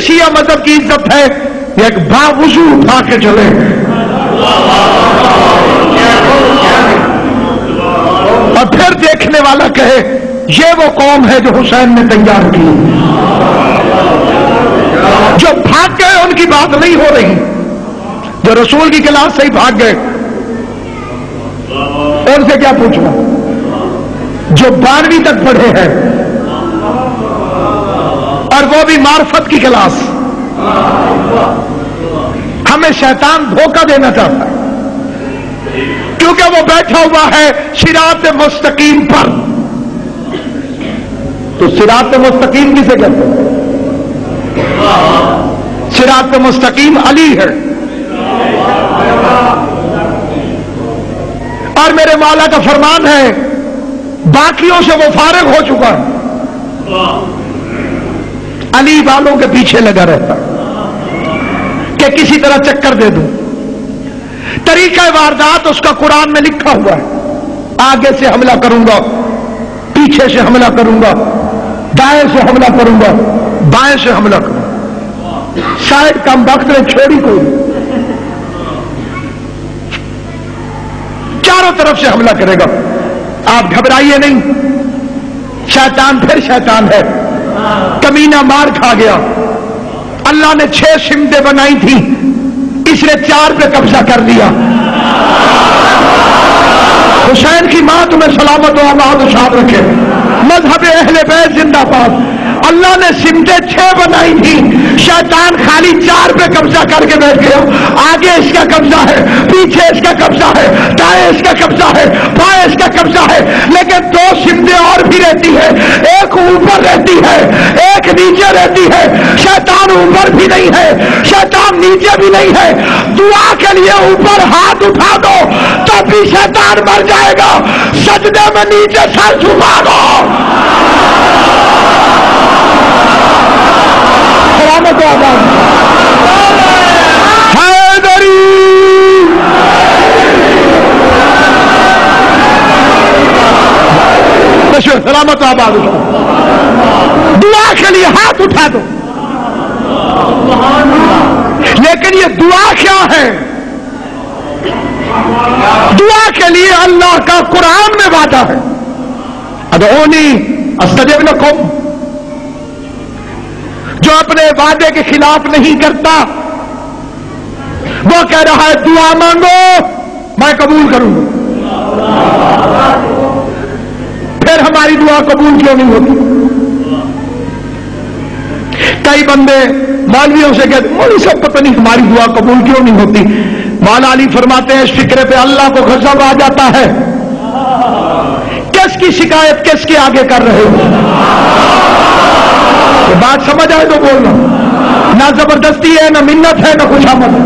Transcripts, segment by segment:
شیعہ مذہب کی عزت ہے یہ ایک باوضو اٹھا کے چلے، اور پھر دیکھنے والا کہے یہ وہ قوم ہے جو حسین نے تیار کی، جو بھاگ گئے ان کی بات نہیں ہو رہی، جو رسول کی کلاس سے ہی بھاگ گئے ان سے کیا پوچھنا، جو 12ویں تک پڑھے ہیں اور وہ بھی معرفت کی کلاس۔ ہمیں شیطان دھوکہ دینا چاہتا ہے کیونکہ وہ بیٹھا ہوا ہے صراط مستقیم پر۔ تو صراط مستقیم کسے کہتے ہیں؟ صراط مستقیم علی ہے، اور میرے مولا کا فرمان ہے باقیوں سے وہ فارغ ہو چکا ہے، علی والوں کے پیچھے لگا رہتا کہ کسی طرح چکر دے دوں۔ طریقہ واردات اس کا قرآن میں لکھا ہوا ہے، آگے سے حملہ کروں گا، پیچھے سے حملہ کروں گا، دائیں سے حملہ کروں گا، بائیں سے حملہ کروں گا، شاید کم وقت نے چھوڑی کوئی، چاروں طرف سے حملہ کرے گا۔ آپ گھبرائیے نہیں، شیطان پھر شیطان ہے، کمینہ مار کھا گیا۔ اللہ نے 6 سمتیں بنائی تھی، اس نے 4 پہ قبضہ کر لیا۔ حسین کی ماں تمہیں سلامت و آباد و شاد رکھے، مذہب اہل بیت زندہ باد۔ اللہ نے سمتیں 6 بنائی تھی، شیطان خالی 4 پہ قبضہ کر کے بیٹھ گیا۔ آگے اس کا قبضہ ہے، پیچھے اس کا قبضہ ہے، دائیں اس کا قبضہ ہے، بائیں اس کا قبضہ ہے، لیکن 2 سمتیں اور بھی رہتی ہے، ایک اوپر رہتی ہے، ایک نیچے رہتی ہے۔ شیطان اوپر بھی نہیں ہے، شیطان نیچے بھی نہیں ہے۔ دعا کے لیے اوپر ہاتھ اٹھا دو تب بھی شیطان مر جائے گا، سجدے میں نیچے سر جھکا دو۔ سلامت آباد حیدری، سلامت آباد۔ دعا کے لیے ہاتھ اٹھا دو، لیکن یہ دعا کیا ہے؟ دعا کے لیے اللہ کا قرآن میں وعدہ ہے، ادعونی استجب لکم۔ جو اپنے وعدے کے خلاف نہیں کرتا وہ کہہ رہا ہے دعا مانگو میں قبول کروں گا، پھر ہماری دعا قبول کیوں نہیں ہوتی؟ کئی بندے مولویوں سے کہتے مولوی صاحب پتہ نہیں ہماری دعا قبول کیوں نہیں ہوتی۔ مولا علی فرماتے ہیں اس فکرے پہ اللہ کو غضب آ جاتا ہے، کس کی شکایت کس کے آگے کر رہے ہو؟ یہ بات سمجھ آئے تو بولنا، نہ زبردستی ہے، نہ منت ہے، نہ خوشامد ہے۔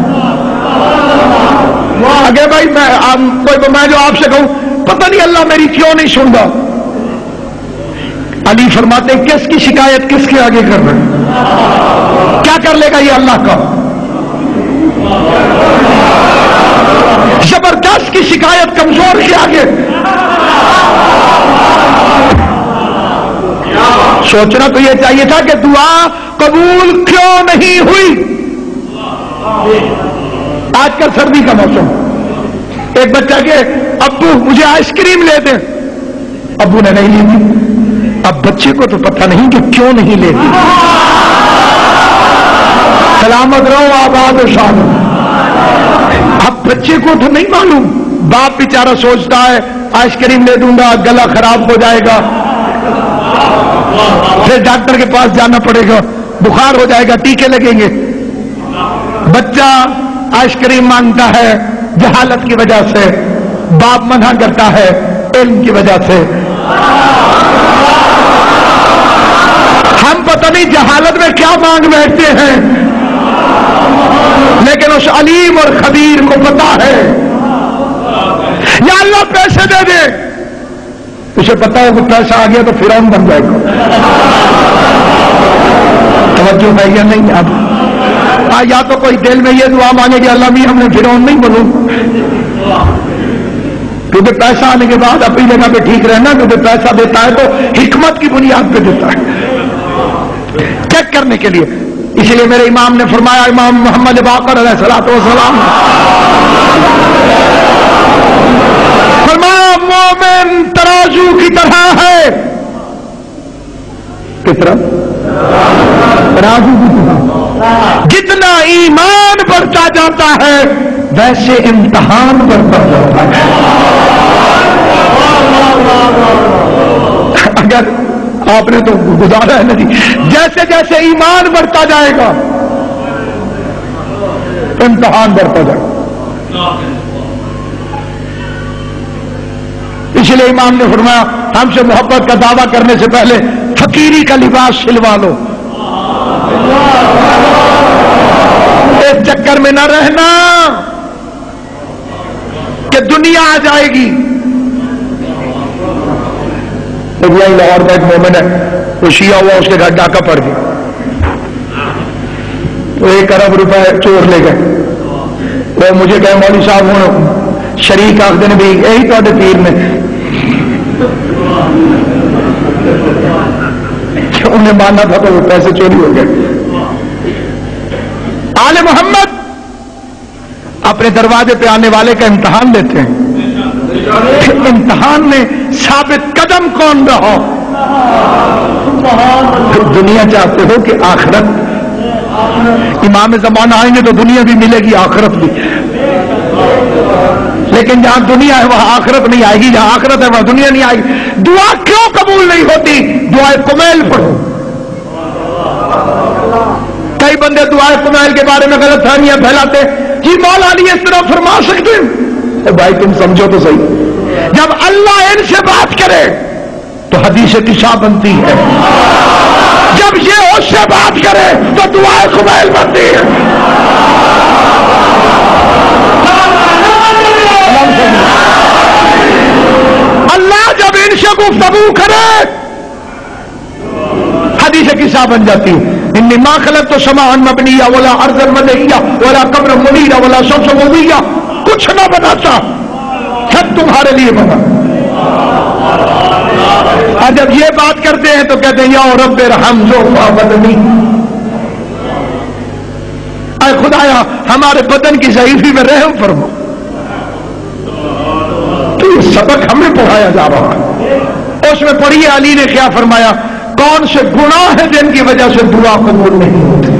آگے بھائی میں جو آپ سے کہوں پتہ نہیں اللہ میری کیوں نہیں سن رہا، علی فرماتے ہیں کس کی شکایت کس کے آگے کر رہے ہیں؟ کیا کر لے گا یہ اللہ کا؟ زبردست کی شکایت کمزور کے آگے۔ سوچنا تو یہ چاہیے تھا کہ دعا قبول کیوں نہیں ہوئی۔ آج کل سردی کا موسم، ایک بچہ کہ ابو مجھے آئس کریم لے دیں، ابو نے نہیں لی تھی، اب بچے کو تو پتہ نہیں کہ کیوں نہیں لیتی۔ سلامت رہو آباد و شاد۔ اب بچے کو تو نہیں معلوم، باپ بیچارہ سوچتا ہے آئس کریم لے دوں گا گلا خراب ہو جائے گا، پھر ڈاکٹر کے پاس جانا پڑے گا، بخار ہو جائے گا، ٹیکے لگیں گے۔ بچہ آئس کریم مانگتا ہے جہالت کی وجہ سے، باپ منع کرتا ہے علم کی وجہ سے۔ ہم پتہ نہیں جہالت میں کیا مانگ بیٹھتے ہیں، لیکن اس علیم اور خبیر کو پتا ہے یا اللہ پیسے دے دے، اسے پتا ہے کہ پیسہ آ گیا تو فرعون بن جائے گا۔ توجہ ہے یا نہیں؟ اب یا تو کوئی دل میں یہ دعا مانگے کہ اللہ بھی ہم نے فرعون نہیں بنوں، کیونکہ پیسہ آنے کے بعد اپنی جگہ پہ ٹھیک رہنا، کیونکہ پیسہ دیتا ہے تو حکمت کی بنیاد پہ دیتا ہے، چیک کرنے کے لیے۔ اس لیے میرے امام نے فرمایا، امام محمد باقر علیہ الصلوۃ والسلام فرمایا مومن ترازو کی طرح ہے. کس طرح؟ ترازو کی طرح. جتنا ایمان بڑھتا جاتا ہے ویسے امتحان بڑھتا جاتا ہے. اگر آپ نے تو گزارا ہے نا جی، جیسے جیسے ایمان بڑھتا جائے گا امتحان بڑھتا جائے گا. اس لیے امام نے فرمایا ہم سے محبت کا دعویٰ کرنے سے پہلے فقیری کا لباس سلوا لو. اس چکر میں نہ رہنا کہ دنیا آ جائے گی. لاہور کا ایک مومن ہے، وہ شیعہ ہوا، اس کے گھر ڈاکہ پڑ گیا، تو 1 ارب روپے چور لے گئے. وہ مجھے کہے مولوی صاحب ہوں شریک آخر نے بھی یہی تو پیر نے. انہیں ماننا تھا تو وہ پیسے چوری ہو گئے. آل محمد اپنے دروازے پہ آنے والے کا امتحان لیتے ہیں. امتحان میں ثابت قدم کون رہو؟ دنیا چاہتے ہو کہ آخرت؟ امام زمانہ آئیں گے تو دنیا بھی ملے گی، آخرت بھی. لیکن جہاں دنیا ہے وہاں آخرت نہیں آئے گی، جہاں آخرت ہے وہاں دنیا نہیں آئے گی. دعا کیوں قبول نہیں ہوتی؟ دعائے کمیل پڑھو. کئی بندے دعائے کمیل کے بارے میں غلط فہمیاں پھیلاتے، جی مولا علی اس طرح فرما سکتے ہیں. بھائی تم سمجھو تو صحیح، جب اللہ ان سے بات کرے تو حدیث قصہ بنتی ہے، جب یہ اس سے بات کرے تو دعائے کمیل بنتی ہے. اللہ جب ان سے گفتگو کرے حدیث قصہ بن جاتی ہے. انی ما خلقت سماء مبنیہ ولا ارضا مدنیہ ولا قبرا منیرا ولا شمسا مضیہ. کچھ نہ بناتا، سب تمہارے لیے بنا. اور جب یہ بات کرتے ہیں تو کہتے ہیں یا رب ارحم ذوفا بدنی، اے خدایا ہمارے بدن کی ضعیفی میں رحم فرما. تو یہ سبق ہمیں پڑھایا جا رہا ہے. اس میں پڑھیے علی نے کیا فرمایا، کون سے گناہ ہیں جن کی وجہ سے دعا قبول نہیں ہوتی؟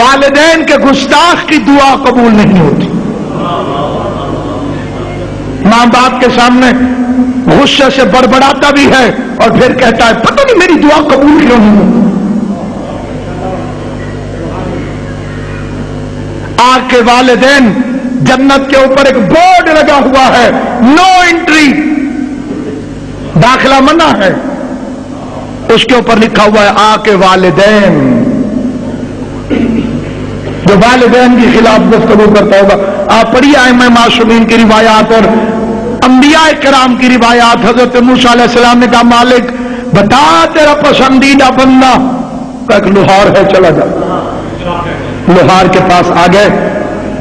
والدین کے گستاخ کی دعا قبول نہیں ہوتی. ماں باپ کے سامنے غصے سے بڑبڑاتا بھی ہے اور پھر کہتا ہے پتہ نہیں میری دعا قبول کیوں نہیں ہوتی. آگ کے والدین، جنت کے اوپر ایک بورڈ لگا ہوا ہے، نو انٹری، داخلہ منع ہے. اس کے اوپر لکھا ہوا ہے آگ کے والدین. جو والدین کے خلاف گفتگو کرتا ہوگا. آپ پڑھیے ائمہ معصومین کی روایات اور انبیاء کرام کی روایات. حضرت موسیٰ علیہ السلام نے کہا مالک بتا تیرا پسندیدہ بندہ. ایک لوہار ہے، چلا جا. لوہار کے پاس آ گئے،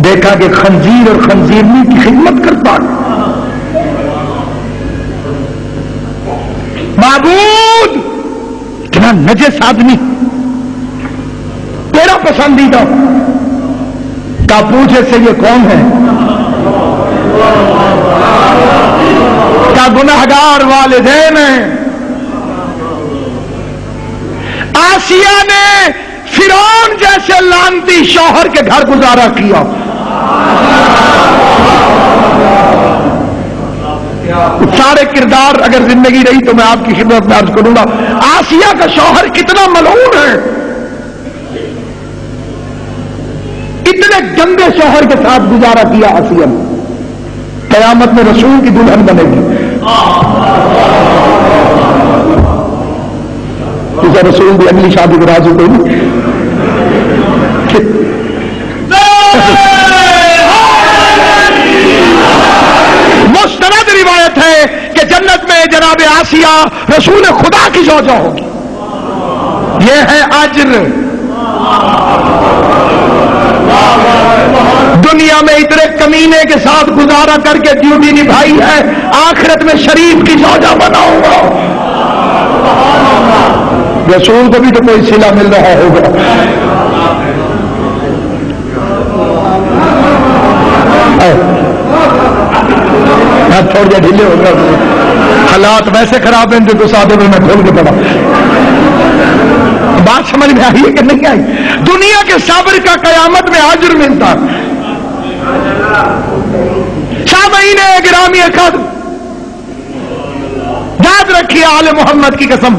دیکھا کہ خنزیر اور خنزیرنی کی خدمت کرتا ہے. معبود اتنا نجس آدمی تیرا پسندیدہ، کا پوچھے سے یہ کون ہے؟ کا گناہگار والدین ہیں. آسیہ نے فرعون جیسے لعنتی شوہر کے گھر گزارا کیا. سارے کردار اگر زندگی رہی تو میں آپ کی خدمت میں عرض کروں گا. آسیہ کا شوہر کتنا ملعون ہے، اتنے گندے شوہر کے ساتھ گزارا کیا آسیہ نے. قیامت میں رسول کی دلہن بنے گی. اسے رسول بھی اگلی شادی کو راضی کوئی نہیں. مستند روایت ہے کہ جنت میں جناب آسیہ رسول خدا کی زوجہ ہوگی. یہ ہے اجر. دنیا میں اتنے کمینے کے ساتھ گزارا کر کے ڈیوٹی نبھائی ہے، آخرت میں شریف کی زوجہ بناؤں گا. رسول کو بھی تو کوئی صلہ مل رہا ہوگا. تھوڑے جہے ڈھیلے ہو گئے, حالات ویسے خراب ہیں جو سادے میں کھول کے پڑا. بات سمجھ میں آئی ہے کہ نہیں آئی؟ دنیا کے صابر کا قیامت میں اجر ملتا. سامعین گرامی قدر, یاد رکھیے آل محمد کی قسم,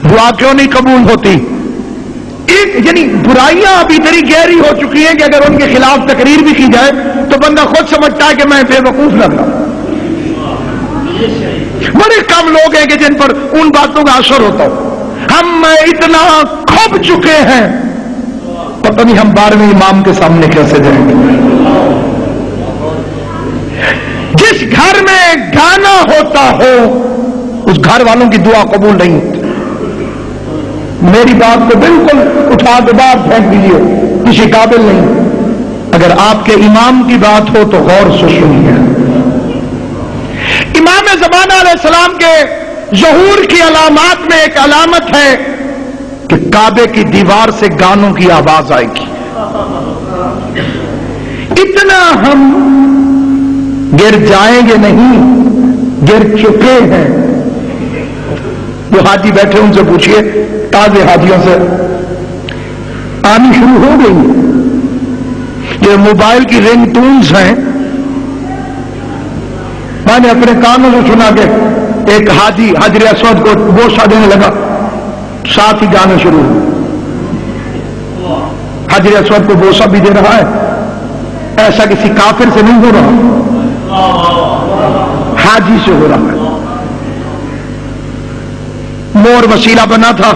دعا کیوں نہیں قبول ہوتی؟ یعنی برائیاں ابھی اتنی گہری ہو چکی ہیں کہ اگر ان کے خلاف تقریر بھی کی جائے تو بندہ خود سمجھتا ہے کہ میں بے وقوف لگ رہا ہوں. بڑے کم لوگ ہیں کہ جن پر ان باتوں کا اثر ہوتا ہو. ہم اتنا کھپ چکے ہیں, پتہ نہیں ہم 12ویں امام کے سامنے کیسے جائیں گے. جس گھر میں گانا ہوتا ہو اس گھر والوں کی دعا قبول نہیں ہوتی. میری بات کو بالکل اٹھا کے باہر پھینک دیجیے, کسی قابل نہیں. اگر آپ کے امام کی بات ہو تو غور سے سنیے. امام زمانہ علیہ السلام کے ظہور کی علامات میں ایک علامت ہے کہ کعبے کی دیوار سے گانوں کی آواز آئے گی. اتنا ہم گر جائیں گے نہیں, گر چکے ہیں. جو حاجی بیٹھے ان سے پوچھئے, تازے حاجیوں سے, آنی شروع ہو گئی. یہ موبائل کی رنگ ٹونز ہیں, میں نے اپنے کانوں سے سنا کہ ایک حاجی حجر اسود کو بوسہ دینے لگا, ساتھ ہی گانے شروع ہوئے. حجر اسود کو بوسہ بھی دے رہا ہے, ایسا کسی کافر سے نہیں ہو رہا, حاجی سے ہو رہا ہے. مور وسیلہ بنا تھا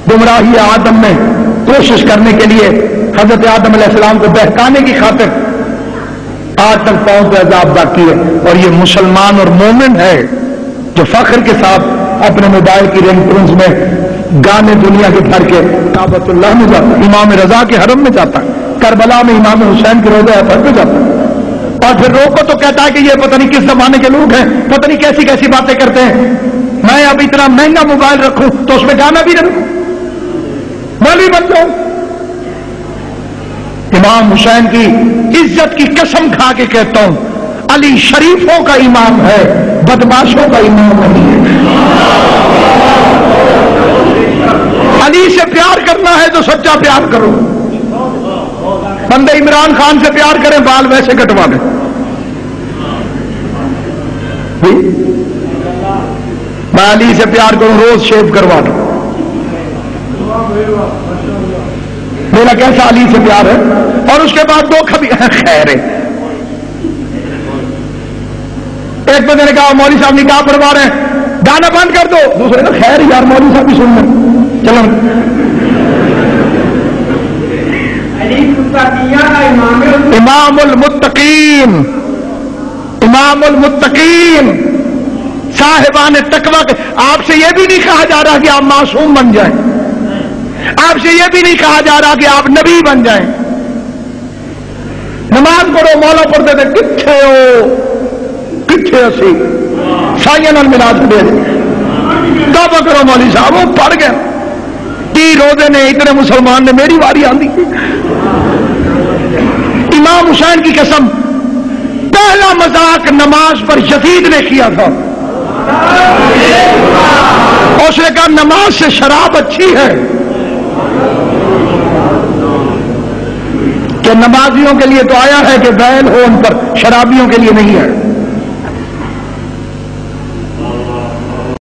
گمراہی آدم میں کوشش کرنے کے لیے حضرت آدم علیہ السلام کو بہکانے کی خاطر. آج تک پاؤں پہ عذاب باقی ہے. اور یہ مسلمان اور مومن ہے جو فخر کے ساتھ اپنے موبائل کی رنگ ٹونز میں گانے دنیا کے بھر کے کعبۃ اللہ میں جاتا ہے, امام رضا کے حرم میں جاتا ہے, کربلا میں امام حسین کے روضہ اطہر پہ جاتا ہے, اور پھر روکو تو کہتا ہے کہ یہ پتہ نہیں کس زمانے کے لوگ ہیں, پتہ نہیں کیسی کیسی باتیں کرتے ہیں. میں اب اتنا مہنگا موبائل رکھوں تو اس میں گانا بھی رکھوں, مولوی بن جاؤں. امام حسین کی عزت کی قسم کھا کے کہتا ہوں, علی شریفوں کا امام ہے, بدماشوں کا امام نہیں ہے. علی سے پیار کرنا ہے تو سچا پیار کرو. بندے عمران خان سے پیار کریں, بال ویسے کٹوا دیں. میں علی سے پیار کروں, روز شیو کروا دوں. میرا کیسا علی سے پیار ہے. اور اس کے بعد دو کبھی خیر ہے. ایک بندے نے کہا مولوی صاحب نکاح پڑھوا رہے ہیں, گانا بند کر دو. دوسرے نے خیر یار مولوی صاحب بھی سن لیں, چلو. امام المتقین, امام المتقین, صاحبان تقوی. آپ سے یہ بھی نہیں کہا جا رہا کہ آپ معصوم بن جائیں, آپ سے یہ بھی نہیں کہا جا رہا کہ آپ نبی بن جائیں. نماز پڑھو, مولا پڑھتے تھے, کتھے ہو کتھے اسی سائیں نال ملا دے. توبہ کرو مولوی صاحب, وہ پڑھ گئے 30 روزے نے, اتنے مسلمان نے, میری واری آندی. امام حسین کی قسم, پہلا مذاق نماز پر یزید نے کیا تھا. اس نے کہا نماز سے شراب اچھی ہے, کہ نمازیوں کے لیے تو آیا ہے کہ بیل ہو ان پر, شرابیوں کے لیے نہیں ہے.